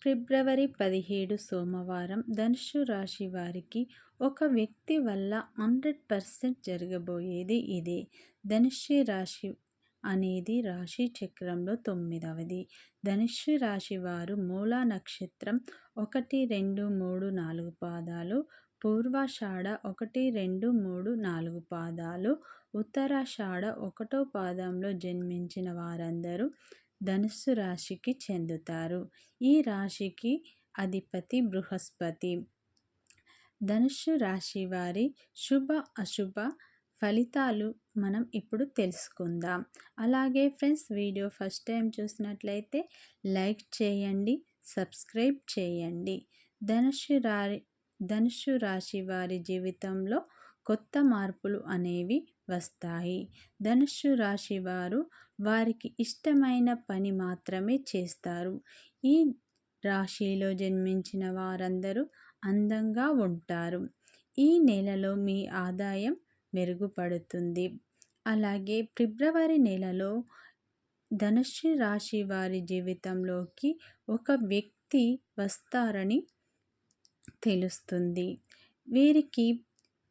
ఫిబ్రవరి 17 సోమవారం ధనుస్సు రాశి వారికి ఒక వ్యక్తి వల్ల 100% జరగబోయేది ఇదే. ధనుస్సు రాశి అనేది రాశి చక్రంలో 9వది. ధనుస్సు రాశి వారు మూలా నక్షత్రం 1, 2, 3, 4 పాదాలు, పూర్వాషాఢ 1, 2, 3, 4 పాదాలు, ఉత్తరాషాఢ 1వ పాదంలో జన్మించిన వారందరూ ధనుస్సు రాశికి చెందుతారు. ఈ రాశికి అధిపతి బృహస్పతి. ధనుస్సు రాశి వారి శుభ అశుభ ఫలితాలు మనం ఇప్పుడు తెలుసుకుందాం. అలాగే ఫ్రెండ్స్, వీడియో ఫస్ట్ టైం చూసినట్లయితే లైక్ చేయండి, సబ్స్క్రైబ్ చేయండి. ధనుస్సు రాశి వారి జీవితంలో కొత్త మార్పులు అనేవి వస్తాయి. ధనుస్సు రాశి వారు వారికి ఇష్టమైన పని మాత్రమే చేస్తారు. ఈ రాశిలో జన్మించిన వారందరూ అందంగా ఉంటారు. ఈ నెలలో మీ ఆదాయం మెరుగుపడుతుంది. అలాగే ఫిబ్రవరి నెలలో ధనుస్సు రాశి వారి జీవితంలోకి ఒక వ్యక్తి వస్తారని తెలుస్తుంది. వీరికి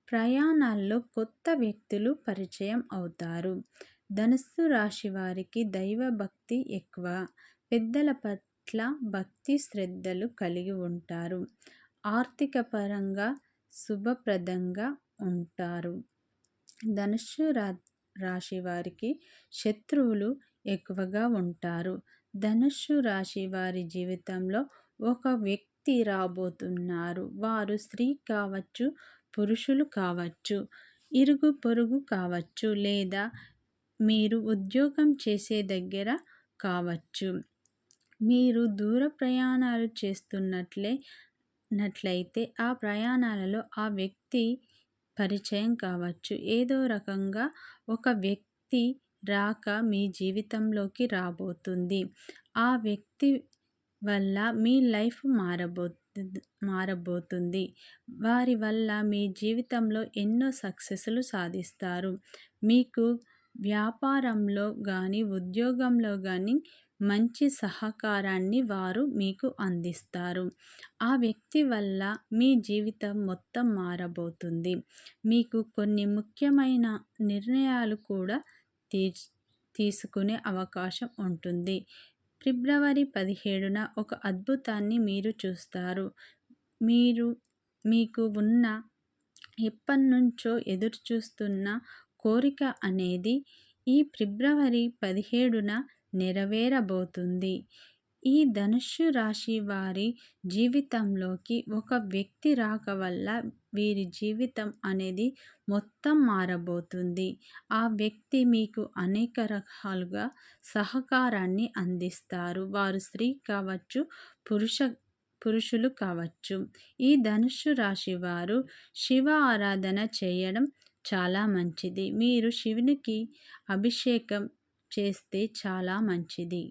ప్రయాణాల్లో కొత్త వ్యక్తులు పరిచయం అవుతారు. ధనుస్సు రాశి వారికి దైవ భక్తి ఎక్కువ. పెద్దల పట్ల భక్తి శ్రద్ధలు కలిగి ఉంటారు. ఆర్థిక పరంగా శుభప్రదంగా ఉంటారు. ధనుస్సు రాశి వారికి శత్రువులు ఎక్కువగా ఉంటారు. ధనుస్సు రాశి వారి జీవితంలో ఒక వ్యక్తి రాబోతున్నారు. వారు స్త్రీ కావచ్చు, పురుషులు కావచ్చు, ఇరుగు పొరుగు కావచ్చు, లేదా మీరు ఉద్యోగం చేసే దగ్గర కావచ్చు. మీరు దూర ప్రయాణాలు చేస్తున్నట్లయితే ఆ ప్రయాణాలలో ఆ వ్యక్తి పరిచయం కావచ్చు. ఏదో రకంగా ఒక వ్యక్తి రాక మీ జీవితంలోకి రాబోతుంది. ఆ వ్యక్తి వల్ల మీ లైఫ్ మారబోతుంది. వారి వల్ల మీ జీవితంలో ఎన్నో సక్సెస్లు సాధిస్తారు. మీకు వ్యాపారంలో కానీ, ఉద్యోగంలో కానీ మంచి సహకారాన్ని వారు మీకు అందిస్తారు. ఆ వ్యక్తి వల్ల మీ జీవితం మొత్తం మారబోతుంది. మీకు కొన్ని ముఖ్యమైన నిర్ణయాలు కూడా తీసుకునే అవకాశం ఉంటుంది. ఫిబ్రవరి 17న ఒక అద్భుతాన్ని మీరు చూస్తారు. మీకు ఉన్న ఎప్పటినుంచో ఎదురు చూస్తున్న కోరిక అనేది ఈ ఫిబ్రవరి 17న నెరవేరబోతుంది. ఈ ధనుస్సు రాశి వారి జీవితంలోకి ఒక వ్యక్తి రాక వల్ల వీరి జీవితం అనేది మొత్తం మారబోతుంది. ఆ వ్యక్తి మీకు అనేక రకాలుగా సహకారాన్ని అందిస్తారు. వారు స్త్రీ కావచ్చు, పురుషులు కావచ్చు. ఈ ధనుస్సు రాశి వారు శివ ఆరాధన చేయడం చాలా మంచిది. మీరు శివునికి అభిషేకం చేస్తే చాలా మంచిది.